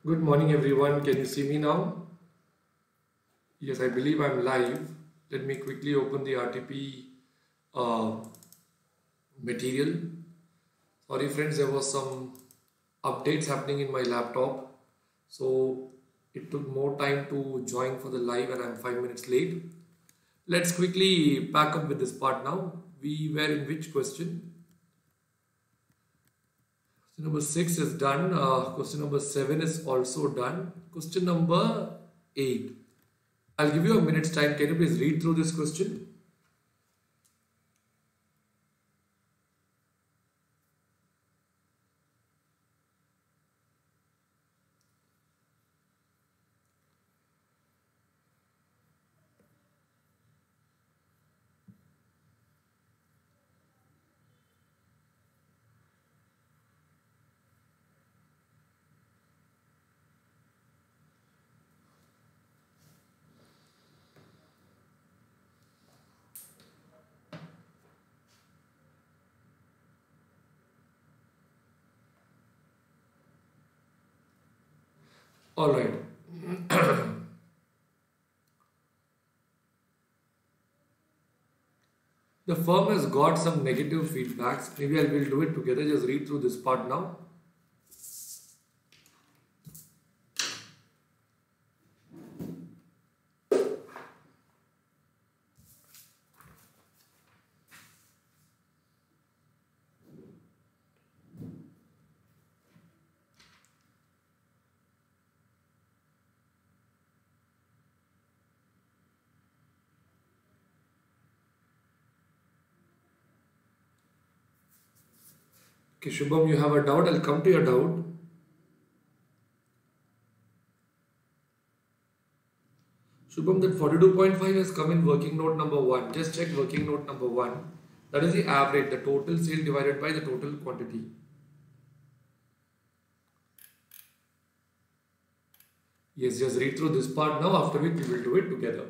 Good morning, everyone. Can you see me now? Yes, I believe I'm live. Let me quickly open the RTP uh, material. Sorry, friends, there was some updates happening in my laptop, so it took more time to join for the live, and I'm 5 minutes late. Let's quickly back up with this part now. We were in which question? Question number 6 is done. Question number 7 is also done. Question number 8. I'll give you a minute's time. Can you please read through this question? All right. The firm has got some negative feedbacks. Maybe I will do it together. Just read through this part now. Okay, Shubham, you have a doubt. I'll come to your doubt. Shubham, that 42.5 has come in working note number 1. Just check working note number 1. That is the average, the total sale divided by the total quantity. Yes, just read through this part now. After which we will do it together.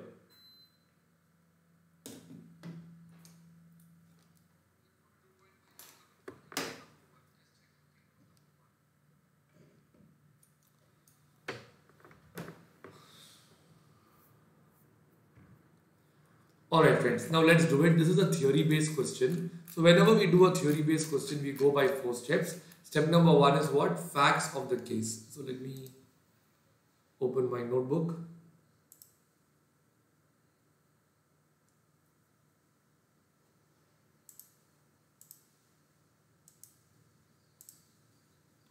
Alright friends, now let's do it. This is a theory based question. So whenever we do a theory based question, we go by 4 steps. Step number 1 is what? Facts of the case. So let me open my notebook.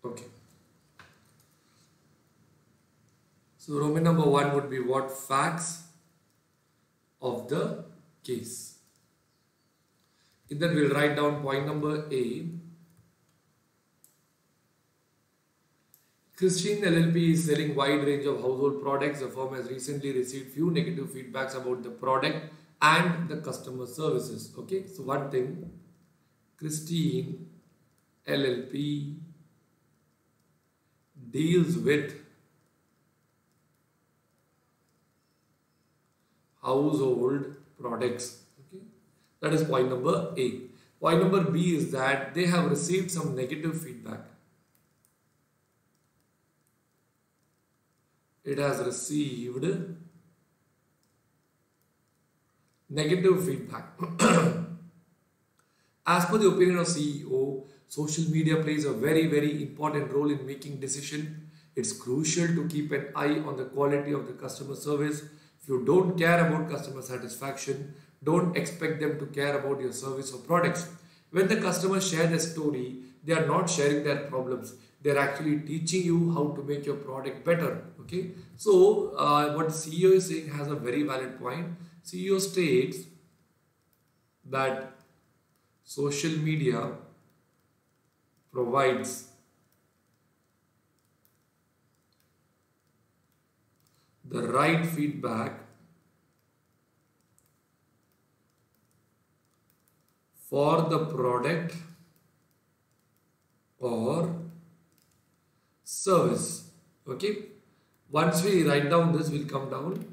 Okay. So Roman number 1 would be what? Facts of the case. In that we'll write down point number A. Christine LLP is selling wide range of household products. The firm has recently received few negative feedbacks about the product and the customer services. Okay, so one thing, Christine LLP deals with household products. Okay, that is point number A. Point number B is that they have received some negative feedback. It has received negative feedback. As per the opinion of CEO, social media plays a very important role in making decision. It's crucial to keep an eye on the quality of the customer service. If you don't care about customer satisfaction, don't expect them to care about your service or products. When the customers share their story, they are not sharing their problems. They are actually teaching you how to make your product better. Okay. So what CEO is saying has a very valid point. CEO states that social media provides the right feedback for the product or service. Okay, once we write down this, we'll come down.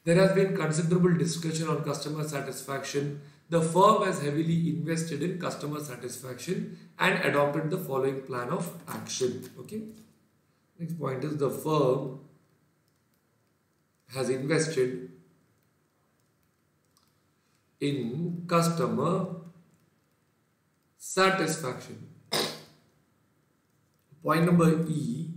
There has been considerable discussion on customer satisfaction. The firm has heavily invested in customer satisfaction and adopted the following plan of action. Okay, Next point is the firm has invested in customer satisfaction. Point number E,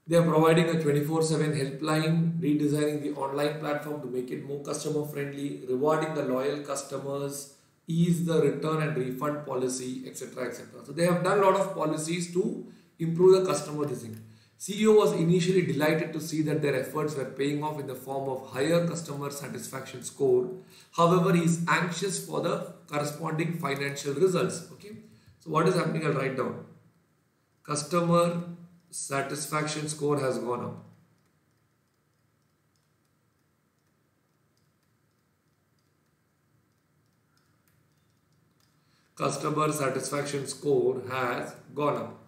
they are providing a 24/7 helpline, redesigning the online platform to make it more customer friendly, rewarding the loyal customers, ease the return and refund policy, etc. etc. So they have done a lot of policies to improve the customer design. CEO was initially delighted to see that their efforts were paying off in the form of higher customer satisfaction score. However, he is anxious for the corresponding financial results. Okay, so what is happening? I'll write down. Customer satisfaction score has gone up. Customer satisfaction score has gone up.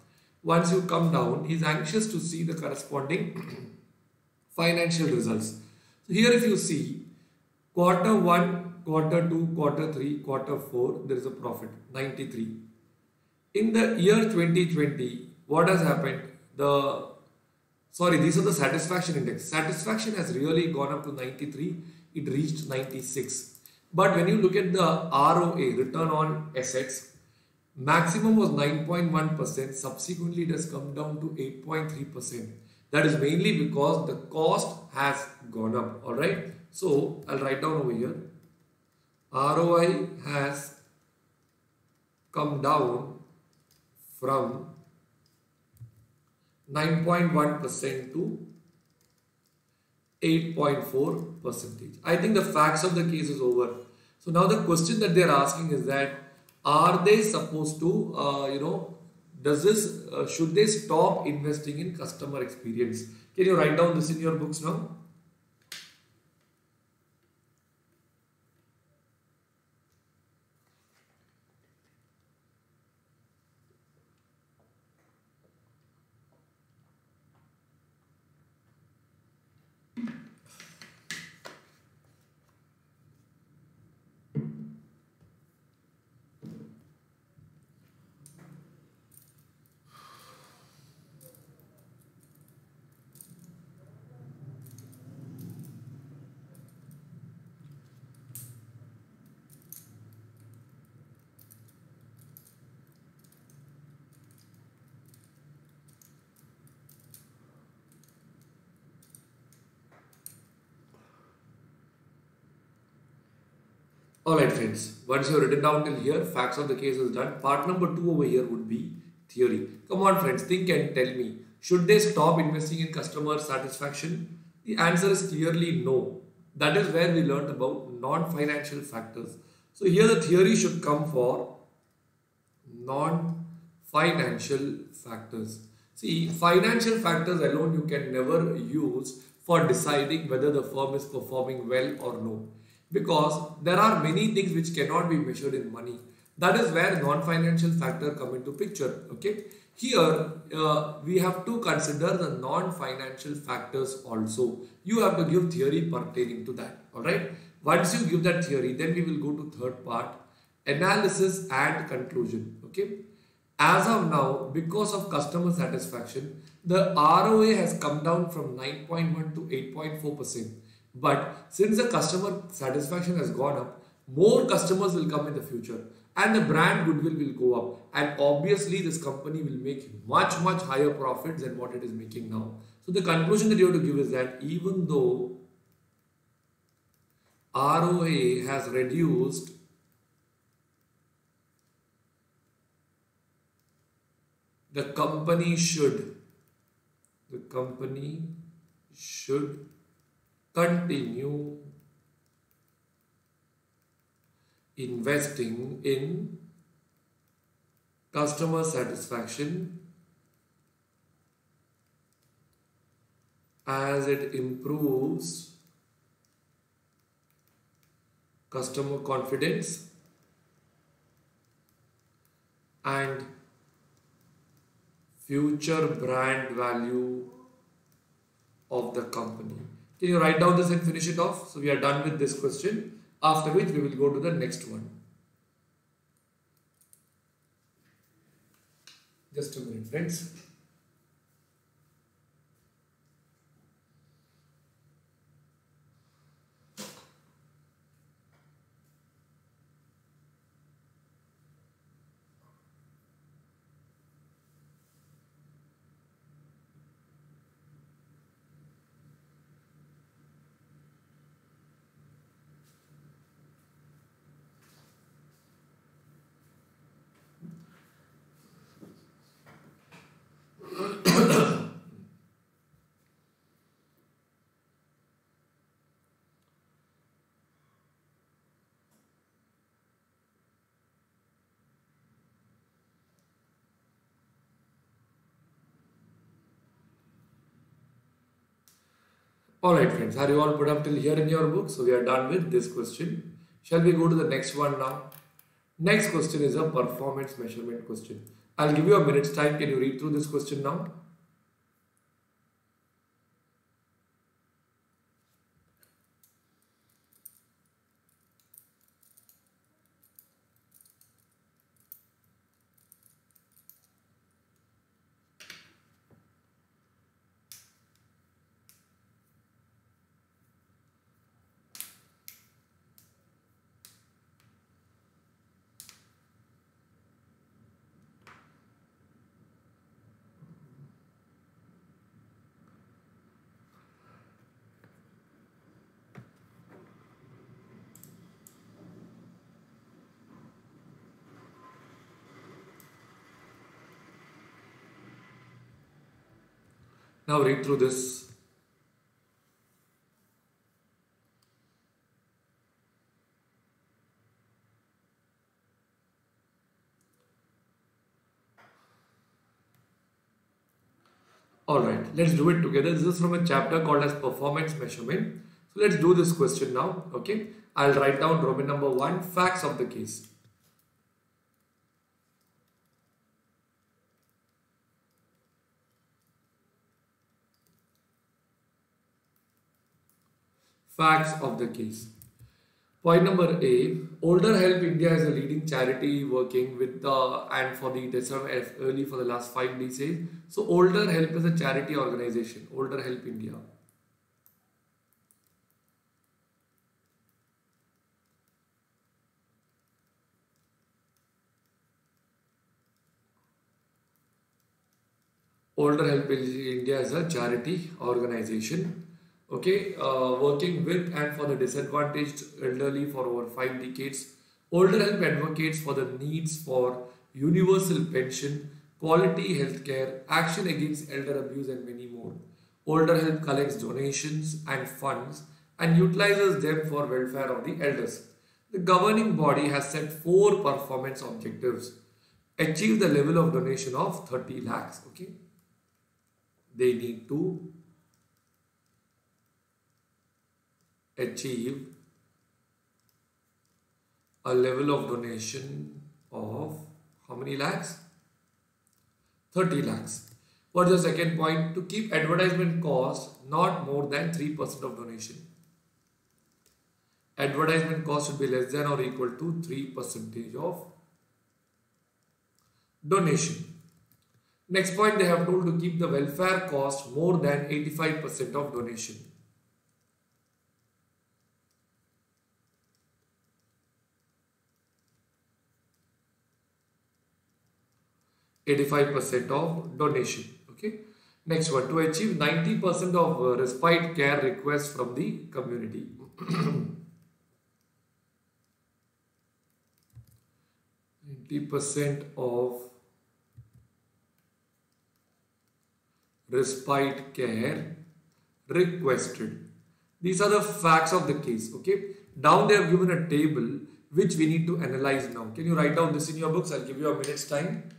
Once you come down, he is anxious to see the corresponding financial results. So here if you see, quarter 1, quarter 2, quarter 3, quarter 4, there is a profit, 93. In the year 2020, what has happened? These are the satisfaction index. Satisfaction has really gone up to 93. It reached 96. But when you look at the ROA, return on assets, maximum was 9.1%. Subsequently, it has come down to 8.3%. That is mainly because the cost has gone up. Alright. So, I'll write down over here. ROI has come down from 9.1% to 8.4%. I think the facts of the case is over. So now the question that they are asking is that, are they supposed to, should they stop investing in customer experience? Can you write down this in your books now? Alright friends, once you have written down till here, facts of the case is done. Part number 2 over here would be theory. Come on friends, think and tell me. Should they stop investing in customer satisfaction? The answer is clearly no. That is where we learned about non-financial factors. So here the theory should come for non-financial factors. See, financial factors alone you can never use for deciding whether the firm is performing well or no. Because there are many things which cannot be measured in money. That is where non-financial factor come into picture. Okay. Here we have to consider the non-financial factors also. You have to give theory pertaining to that. Alright. Once you give that theory, then we will go to third part, analysis and conclusion. Okay. As of now, because of customer satisfaction, the ROA has come down from 9.1 to 8.4%. But since the customer satisfaction has gone up, more customers will come in the future and the brand goodwill will go up. And obviously this company will make much higher profits than what it is making now. So the conclusion that you have to give is that even though ROA has reduced, the company should continue investing in customer satisfaction as it improves customer confidence and future brand value of the company. Can you write down this and finish it off? So we are done with this question, after which we will go to the next one. Just a minute, friends. Alright friends, are you all put up till here in your book? So we are done with this question. Shall we go to the next one now? Next question is a performance measurement question. I'll give you a minute's time. Can you read through this question now? Now read through this. Alright, let's do it together. This is from a chapter called as performance measurement. So let's do this question now. Okay, I'll write down Roman number 1, facts of the case. Facts of the case. Point number A, Older Help India is a leading charity working with the and for the deserved early for the last 5 decades. So Older Help is a charity organization. Older Help India. Older Help India is a charity organization. Okay, working with and for the disadvantaged elderly for over 5 decades. Older Help advocates for the needs for universal pension, quality healthcare, action against elder abuse and many more. Older Help collects donations and funds and utilizes them for welfare of the elders. The governing body has set 4 performance objectives. Achieve the level of donation of 30 lakhs. Okay, they need to achieve a level of donation of how many lakhs? 30 lakhs. What's the second point? To keep advertisement cost not more than 3% of donation. Advertisement cost should be less than or equal to 3% of donation. Next point, they have told to keep the welfare cost more than 85% of donation. 85% of donation. Okay. Next one, to achieve 90% of respite care requests from the community. 90% of respite care requested. These are the facts of the case. Okay. Down they have given a table which we need to analyze now. Can you write down this in your books? I'll give you a minute's time.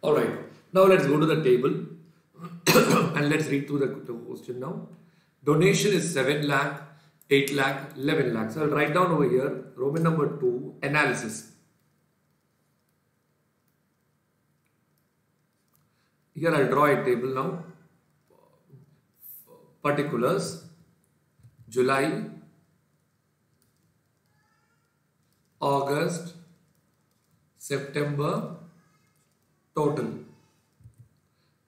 Alright, now let's go to the table and let's read through the question now. Donation is 7 lakh, 8 lakh, 11 lakh. So I'll write down over here, Roman number 2, analysis. Here I'll draw a table now. particulars, July, August, September, total.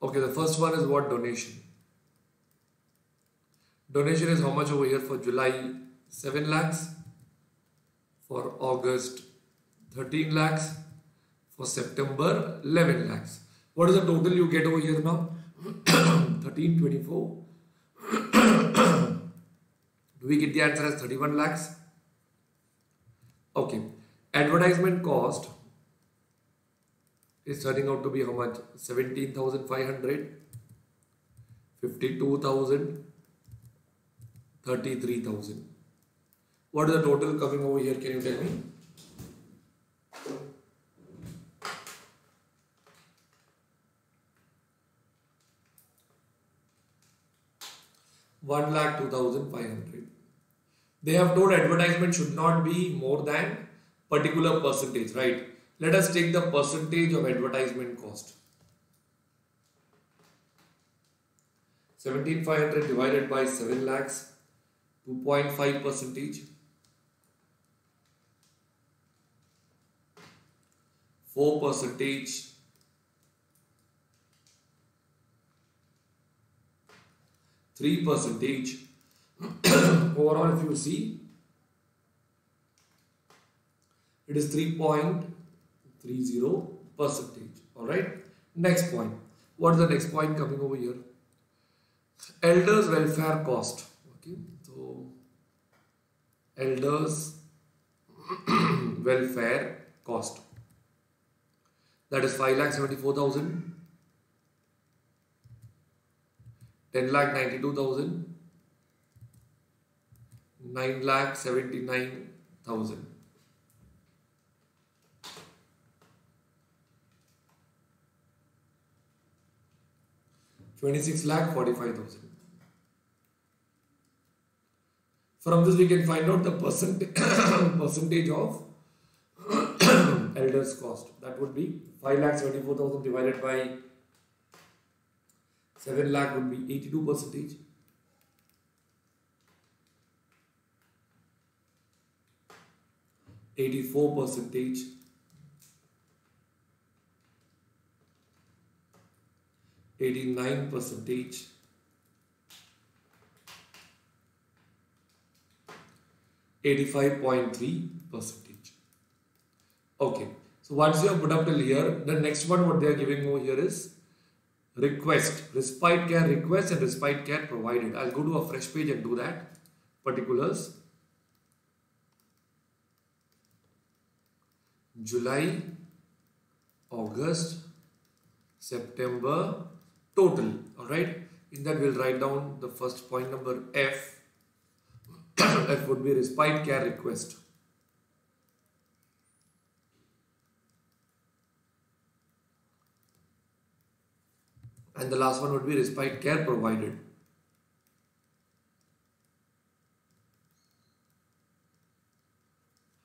Okay, the first one is what? Donation. Donation is how much over here? For July, 7 lakhs. For August, 13 lakhs. For September, 11 lakhs. What is the total you get over here now? 1324. Do we get the answer as 31 lakhs? Okay. Advertisement cost is turning out to be how much? 17,500, 52,000, 33,000. What is the total coming over here? Can you tell me? One lakh 2,500. They have told advertisement should not be more than particular percentage, right? Let us take the percentage of advertisement cost. 17,500 divided by 7 lakhs, 2.5 percentage. 4 percentage. 3 percentage. Overall, if you see, it is 3.30 percentage. Alright. Next point. What is the next point coming over here? Elders welfare cost. Okay. So, elders welfare cost. That is 5,74,000. 10,92,000. 9,79,000. 26,45,000. From this we can find out the percentage of elders cost. That would be 5,74,000 divided by 7 lakh would be 82 percentage. 84 percentage. 89 percentage. 85.3 percentage. Okay. So once you have put up till here, the next one what they are giving over here is request, respite care request and respite care provided. I'll go to a fresh page and do that. Particulars. July, August, September, total. Alright. In that we'll write down the first point number F. F would be respite care request. And the last one would be respite care provided.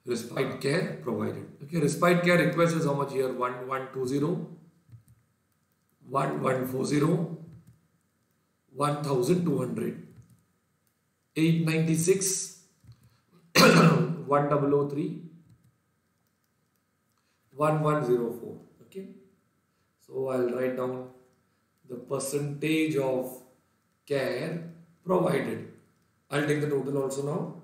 Respite care provided. Okay, respite care request is how much here? 1120, 1140, 1200, 896, 1003, 1104. Okay, so I'll write down the percentage of care provided. I'll take the total also now.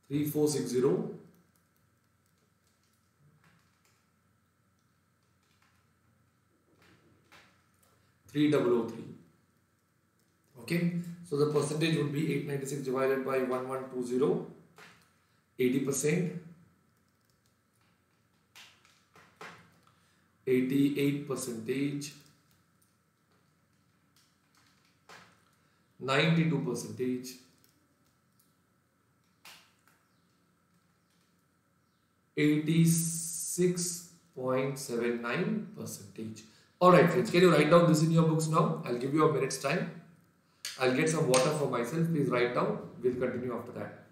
3460, 3003. Okay, so the percentage would be 896 divided by 1120, 80%, 88 percentage, 92 percentage, 86.79 percentage. Alright friends, can you write down this in your books now? I'll give you a minute's time. I'll get some water for myself. Please write down. We'll continue after that.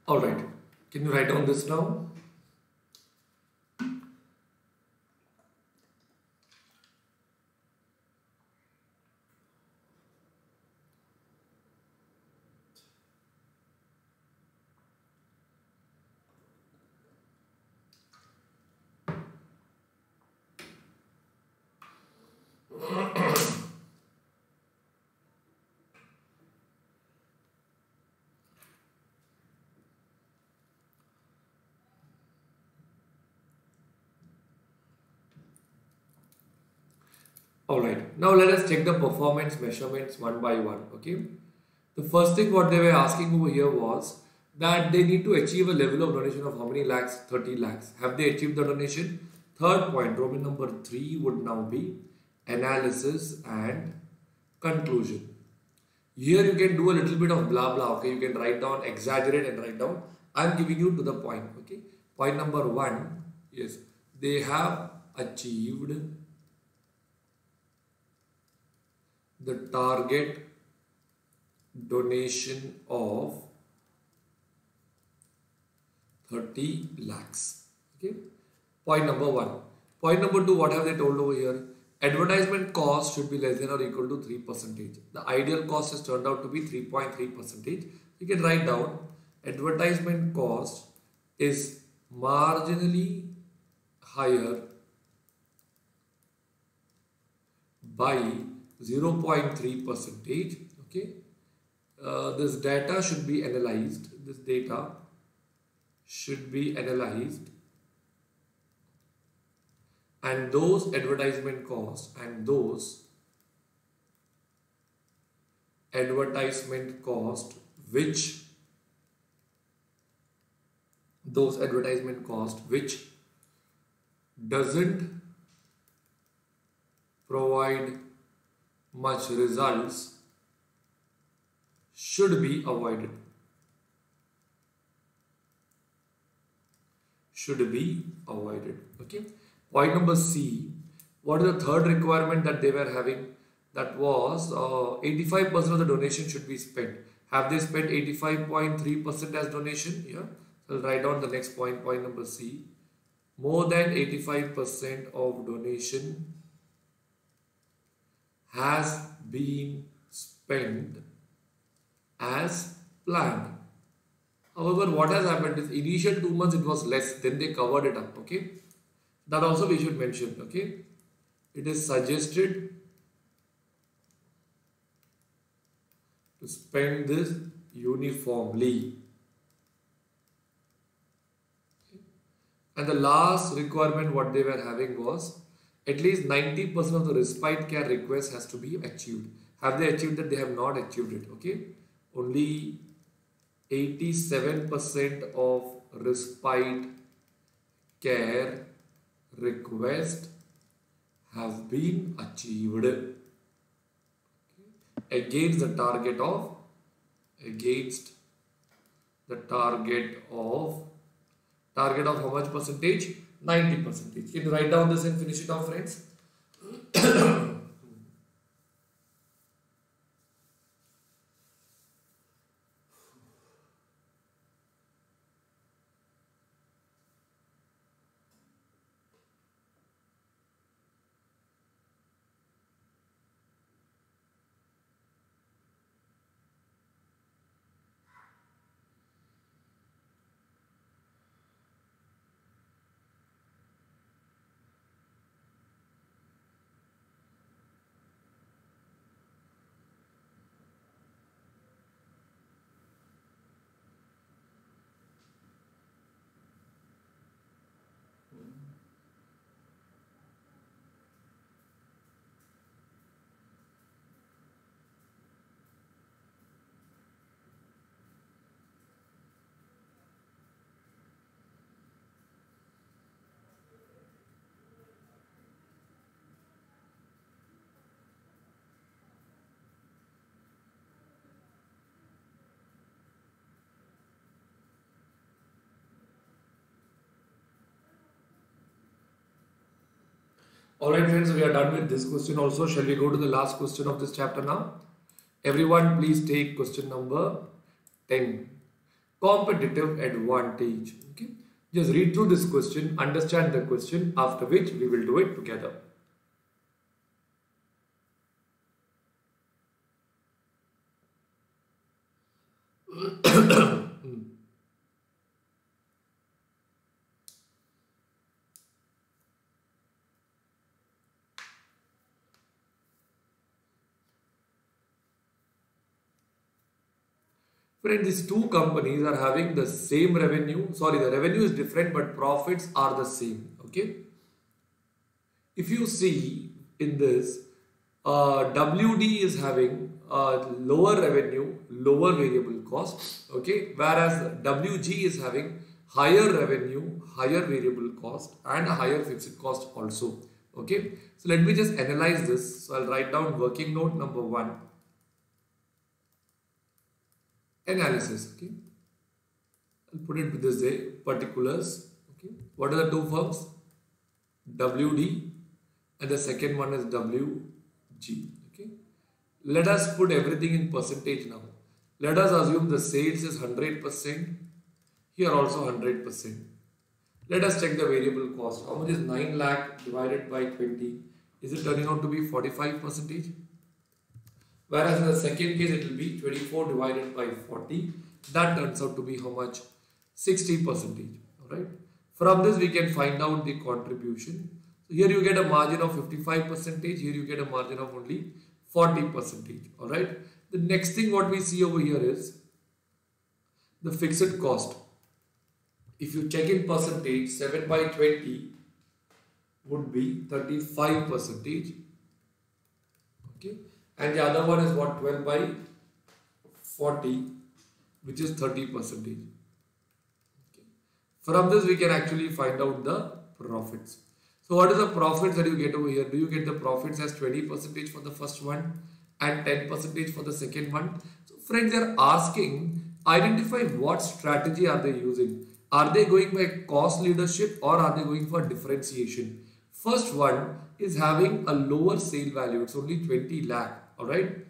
Alright, can you write down this now? Alright, now let us check the performance measurements one by one. Okay, the first thing what they were asking over here was that they need to achieve a level of donation of how many lakhs? 30 lakhs. Have they achieved the donation? Third point, Roman number 3 would now be analysis and conclusion. Here you can do a little bit of blah blah. Okay, you can write down, exaggerate and write down. I am giving you to the point. Okay, point number 1, yes, they have achieved the target donation of 30 lakhs. Okay, point number 1. Point number 2, what have they told over here? Advertisement cost should be less than or equal to 3%. The ideal cost has turned out to be 3.3%. You can write down advertisement cost is marginally higher by 0.3%. Okay, this data should be analyzed. This data should be analyzed, and those advertisement costs which doesn't provide much results should be avoided. Okay. Point number C, what is the third requirement that they were having? That was 85% of the donation should be spent. Have they spent 85.3% as donation? Yeah. So I'll write down the next point, point number C. More than 85% of donation has been spent as planned. However, what has happened is initial 2 months it was less, then they covered it up. Okay, that also we should mention. Okay, it is suggested to spend this uniformly. Okay. And the last requirement what they were having was at least 90% of the respite care request has to be achieved. Have they achieved that? They have not achieved it. Okay, only 87% of respite care requests have been achieved, okay, against the target of how much percentage? 90%. Can you write down this and finish it off, friends? Alright friends, we are done with this question also. Shall we go to the last question of this chapter now? Everyone please take question number 10. competitive advantage. Okay, just read through this question, understand the question, after which we will do it together. Friends, these two companies are having the same revenue. Sorry, the revenue is different, but profits are the same. Okay. If you see in this, WD is having lower revenue, lower variable cost. Okay. Whereas WG is having higher revenue, higher variable cost, and a higher fixed cost also. Okay. So let me just analyze this. So I'll write down working note number 1. Analysis. Okay, I'll put it this way: particulars. Okay, what are the two firms? WD, and the second one is WG. Okay, let us put everything in percentage now. Let us assume the sales is 100%. Here also 100%. Let us check the variable cost. How much is 9 lakh divided by 20? Is it turning out to be 45%? Whereas in the second case, it will be 24 divided by 40. That turns out to be how much? 60%. Alright. From this, we can find out the contribution. So here you get a margin of 55%. Here you get a margin of only 40%. Alright. The next thing what we see over here is the fixed cost. If you check in percentage, 7 by 20 would be 35%. Okay. And the other one is what? 12 by 40, which is 30%. Okay. From this, we can actually find out the profits. So what is the profits that you get over here? Do you get the profits as 20% for the first one and 10% for the second one? So friends, they are asking, identify what strategy are they using. Are they going by cost leadership or are they going for differentiation? First one is having a lower sale value. It's only 20 lakh. Alright,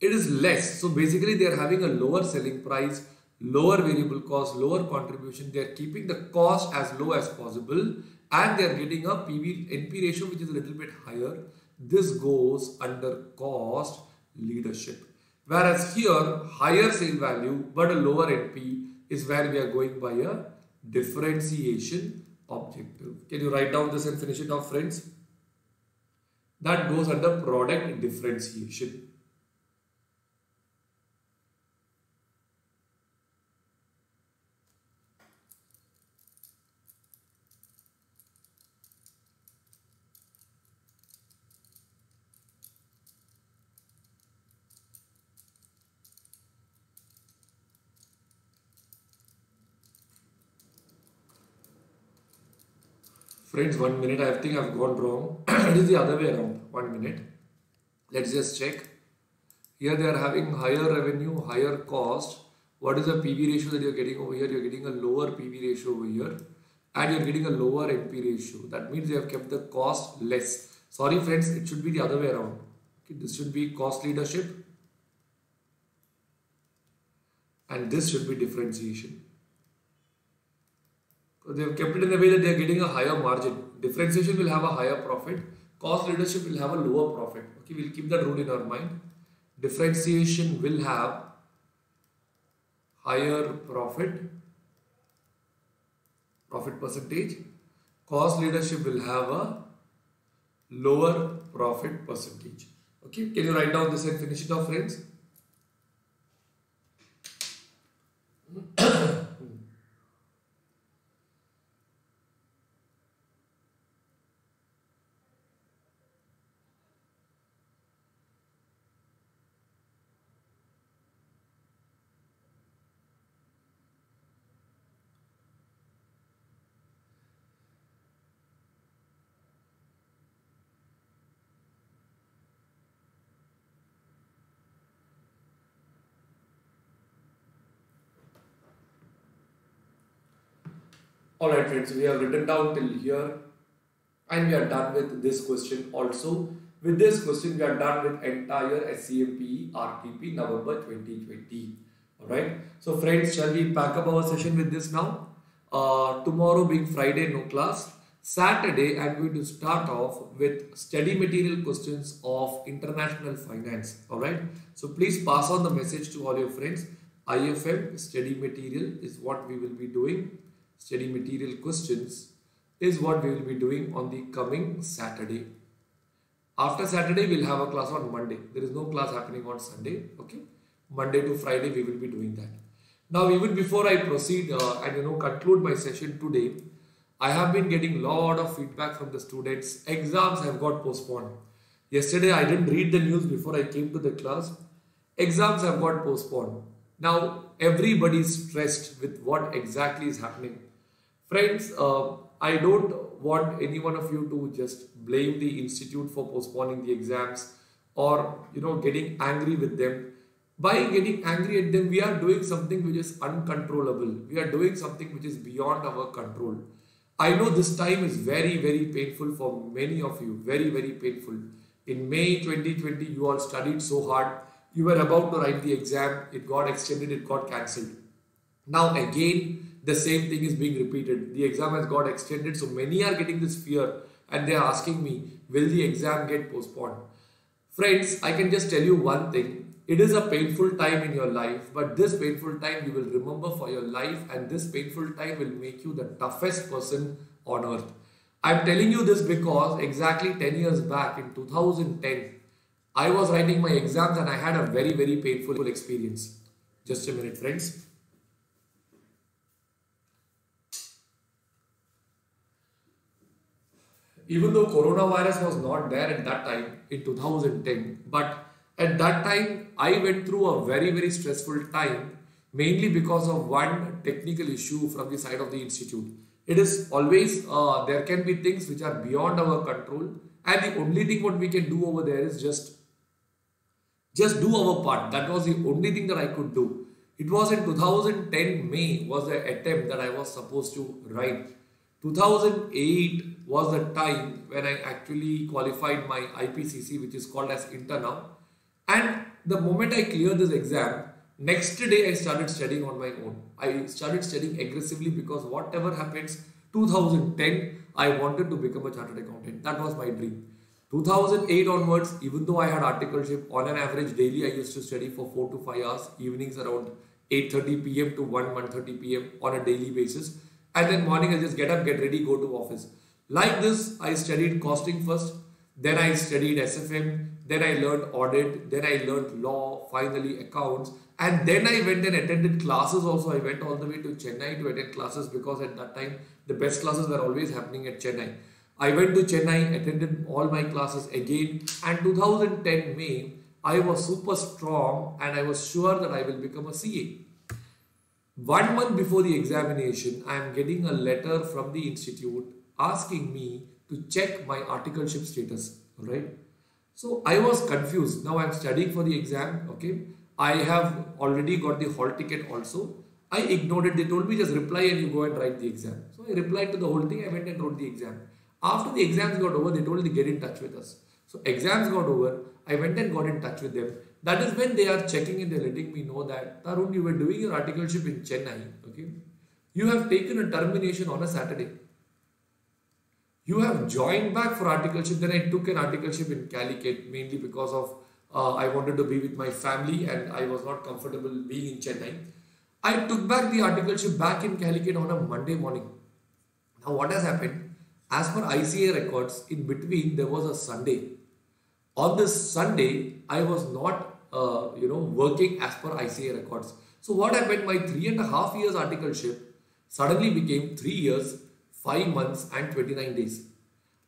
it is less. So basically they are having a lower selling price, lower variable cost, lower contribution. They are keeping the cost as low as possible and they are getting a NP ratio which is a little bit higher. This goes under cost leadership. Whereas here, higher sale value but a lower NP is where we are going by a differentiation objective. Can you write down this and finish it off, friends? That goes under product differentiation. Friends, 1 minute. I think I've gone wrong. It is the other way around. 1 minute. Let's just check. Here they are having higher revenue, higher cost. What is the PV ratio that you're getting over here? You're getting a lower PV ratio over here. And you're getting a lower NP ratio. That means they have kept the cost less. Sorry friends, it should be the other way around. Okay, this should be cost leadership. And this should be differentiation. So they have kept it in a way that they are getting a higher margin. Differentiation will have a higher profit. Cost leadership will have a lower profit. Okay, we'll keep that rule in our mind. Differentiation will have higher profit percentage. Cost leadership will have a lower profit percentage. Okay, can you write down this and finish it off, friends? Alright friends, we have written down till here and we are done with this question also. With this question, we are done with entire Scmpe RTP November 2020. Alright. So friends, shall we pack up our session with this now? Tomorrow being Friday, no class. Saturday, I'm going to start off with study material questions of international finance. Alright. So please pass on the message to all your friends. IFM study material is what we will be doing. Study material questions is what we will be doing on the coming Saturday. After Saturday, we'll have a class on Monday. There is no class happening on Sunday. Okay. Monday to Friday, we will be doing that. Now, even before I proceed and conclude my session today, I have been getting a lot of feedback from the students. Exams have got postponed. Yesterday, I didn't read the news before I came to the class. Exams have got postponed. Now, everybody is stressed with what exactly is happening. Friends, I don't want any one of you to just blame the institute for postponing the exams or getting angry with them. By getting angry at them, we are doing something which is uncontrollable. We are doing something which is beyond our control. I know this time is very, very painful for many of you. Very, very painful. In May 2020, you all studied so hard. You were about to write the exam. It got extended. It got cancelled. Now again, the same thing is being repeated. The exam has got extended. So many are getting this fear and they are asking me, will the exam get postponed? Friends, I can just tell you one thing. It is a painful time in your life, but this painful time you will remember for your life, and this painful time will make you the toughest person on earth. I am telling you this because exactly 10 years back in 2010, I was writing my exams and I had a very, very painful experience. Just a minute, friends. Even though coronavirus was not there at that time in 2010, but at that time, I went through a very, very stressful time, mainly because of one technical issue from the side of the institute. It is always, there can be things which are beyond our control, and the only thing what we can do over there is just do our part. That was the only thing that I could do. It was in 2010 May was the attempt that I was supposed to write. 2008 was the time when I actually qualified my IPCC, which is called as Inter now. And the moment I cleared this exam, next day I started studying on my own. I started studying aggressively because whatever happens, 2010, I wanted to become a chartered accountant. That was my dream. 2008 onwards, even though I had articleship, on an average daily I used to study for 4 to 5 hours, evenings around 8:30 p.m. to 1:30 p.m. on a daily basis. And then morning I just get up, get ready, go to office. Like this, I studied costing first, then I studied SFM, then I learned audit, then I learned law, finally accounts, and then I went and attended classes also. I went all the way to Chennai to attend classes because at that time the best classes were always happening at Chennai. I went to Chennai, attended all my classes again, and 2010 May, I was super strong and I was sure that I will become a CA. 1 month before the examination, I am getting a letter from the institute asking me to check my articleship status. Alright. So I was confused. Now I am studying for the exam. Okay. I have already got the hall ticket also. I ignored it. They told me just reply and you go and write the exam. So I replied to the whole thing. I went and wrote the exam. After the exams got over, they told me to get in touch with us. So exams got over. I went and got in touch with them. That is when they are checking and they are letting me know that, Tarun, you were doing your articleship in Chennai. Okay. You have taken a termination on a Saturday. You have joined back for articleship. Then I took an articleship in Calicut mainly because of I wanted to be with my family and I was not comfortable being in Chennai. I took back the articleship back in Calicut on a Monday morning. Now what has happened? As per ICA records, in between there was a Sunday. On this Sunday, I was not working as per ICA records. So what happened? My 3.5 years articleship suddenly became 3 years, 5 months and 29 days.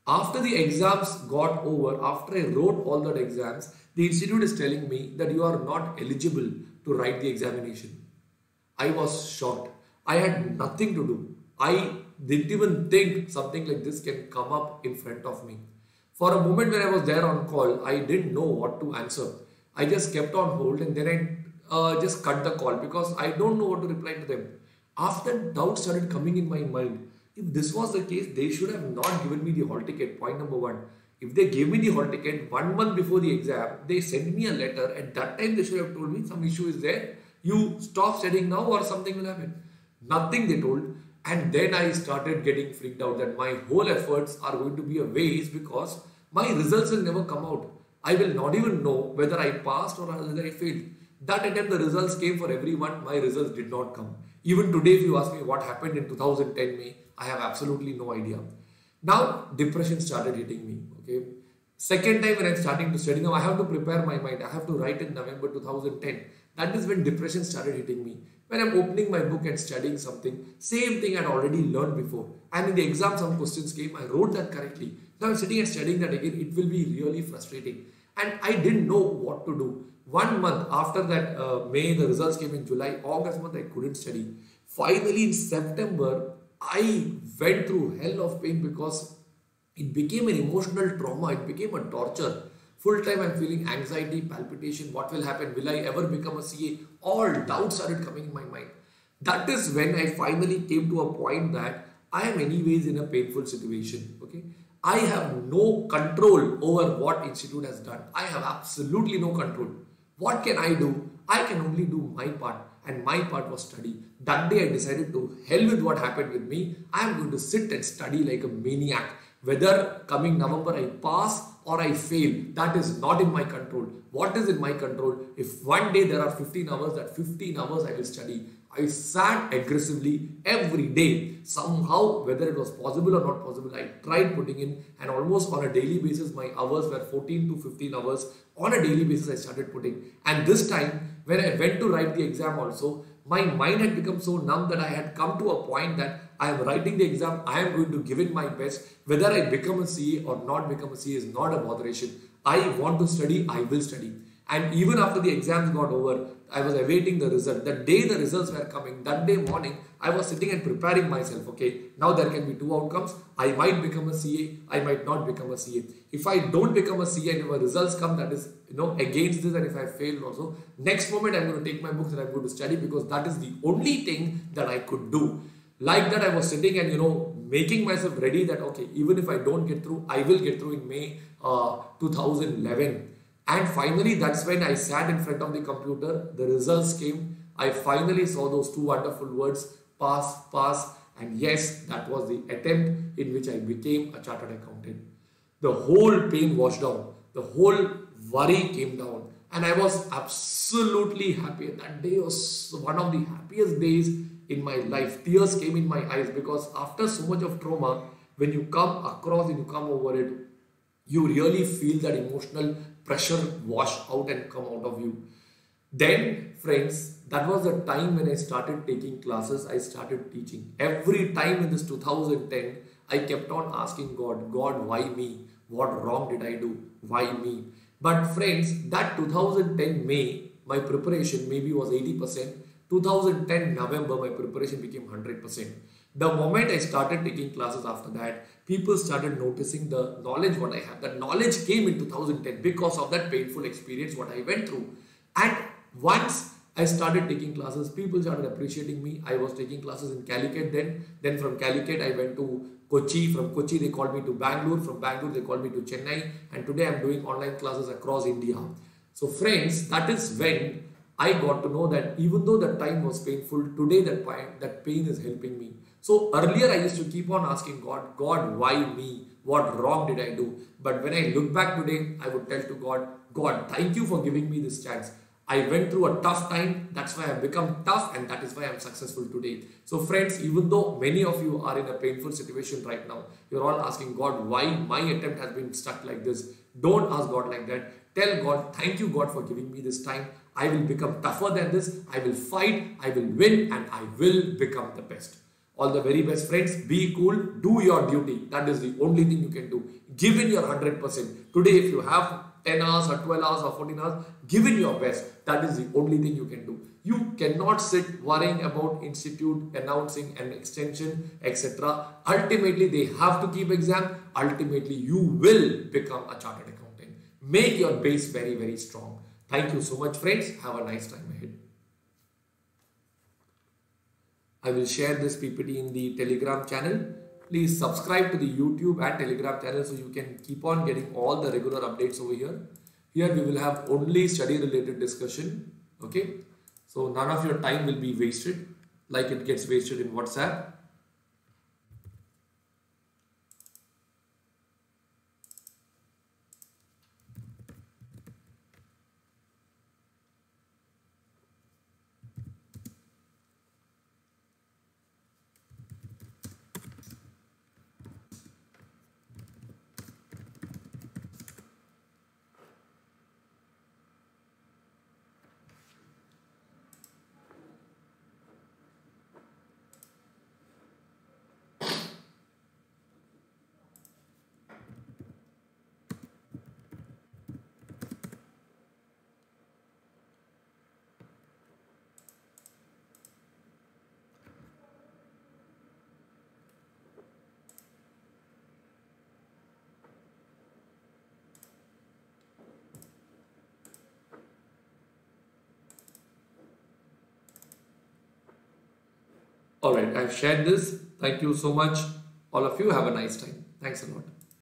After the exams got over, after I wrote all that exams, the institute is telling me that you are not eligible to write the examination. I was shocked. I had nothing to do. I didn't even think something like this can come up in front of me. For a moment when I was there on call, I didn't know what to answer. I just kept on hold and then I just cut the call because I don't know what to reply to them. After doubt started coming in my mind, if this was the case, they should have not given me the hall ticket, point number one. If they gave me the hall ticket 1 month before the exam, they sent me a letter. At that time, they should have told me some issue is there. You stop studying now or something will happen. Nothing, they told. And then I started getting freaked out that my whole efforts are going to be a waste because my results will never come out. I will not even know whether I passed or whether I failed. That attempt, the results came for everyone. My results did not come. Even today, if you ask me what happened in 2010 May, I have absolutely no idea. Now, depression started hitting me. Okay. Second time when I'm starting to study, now I have to prepare my mind. I have to write in November 2010. That is when depression started hitting me. When I'm opening my book and studying something, same thing I had already learned before. And in the exam, some questions came. I wrote that correctly. Now I'm sitting and studying that again. It will be really frustrating. And I didn't know what to do. 1 month after that, May, the results came in July. August month, I couldn't study. Finally, in September, I went through hell of pain because it became an emotional trauma. It became a torture. Full time I'm feeling anxiety, palpitation. What will happen? Will I ever become a CA? All doubts started coming in my mind. That is when I finally came to a point that I am anyways in a painful situation. Okay, I have no control over what institute has done. I have absolutely no control. What can I do? I can only do my part, and my part was study. That day I decided to hell with what happened with me. I am going to sit and study like a maniac. Whether coming November I pass or I fail, that is not in my control. What is in my control? If one day there are 15 hours, that 15 hours I will study. I sat aggressively every day. Somehow, whether it was possible or not possible, I tried putting in, and almost on a daily basis, my hours were 14 to 15 hours. On a daily basis, I started putting. And this time, when I went to write the exam also, my mind had become so numb that I had come to a point that I am writing the exam, I am going to give it my best. Whether I become a CA or not become a CA is not a botheration. I want to study, I will study. And even after the exams got over, I was awaiting the result. The day the results were coming, that day morning, I was sitting and preparing myself. Okay, now there can be two outcomes. I might become a CA, I might not become a CA. If I don't become a CA and if my results come, that is, against this, and if I fail also, next moment I'm going to take my books and I'm going to study because that is the only thing that I could do. Like that, I was sitting and, making myself ready that, okay, even if I don't get through, I will get through in May 2011. And finally, that's when I sat in front of the computer. The results came. I finally saw those two wonderful words, pass, pass. And yes, that was the attempt in which I became a chartered accountant. The whole pain washed down. The whole worry came down. And I was absolutely happy. That day was one of the happiest days in my life. Tears came in my eyes because after so much of trauma, when you come across and you come over it, you really feel that emotional pressure wash out and come out of you. Then, friends, that was the time when I started taking classes. I started teaching. Every time in this 2010, I kept on asking God, why me? What wrong did I do? Why me? But friends, that 2010 May, my preparation maybe was 80%. 2010 November, my preparation became 100%. The moment I started taking classes after that, people started noticing the knowledge what I have. The knowledge came in 2010 because of that painful experience what I went through. And once I started taking classes, people started appreciating me. I was taking classes in Calicut then. Then from Calicut, I went to Kochi. From Kochi, they called me to Bangalore. From Bangalore, they called me to Chennai. And today, I'm doing online classes across India. So friends, that is when I got to know that even though the time was painful, today that pain is helping me. So earlier I used to keep on asking God, why me? What wrong did I do? But when I look back today, I would tell to God, thank you for giving me this chance. I went through a tough time. That's why I've become tough, and that is why I'm successful today. So friends, even though many of you are in a painful situation right now, you're all asking God, why my attempt has been stuck like this? Don't ask God like that. Tell God, thank you God for giving me this time. I will become tougher than this. I will fight, I will win, and I will become the best. All the very best, friends. Be cool. Do your duty. That is the only thing you can do. Give in your 100%. Today, if you have 10 hours or 12 hours or 14 hours, give in your best. That is the only thing you can do. You cannot sit worrying about institute, announcing an extension, etc. Ultimately, they have to keep exam. Ultimately, you will become a chartered accountant. Make your base very, very strong. Thank you so much, friends. Have a nice time ahead. I will share this PPT in the Telegram channel. Please subscribe to the YouTube and Telegram channel so you can keep on getting all the regular updates over here. Here we will have only study related discussion. Okay. So none of your time will be wasted like it gets wasted in WhatsApp. Alright, I've shared this. Thank you so much. All of you have a nice time. Thanks a lot.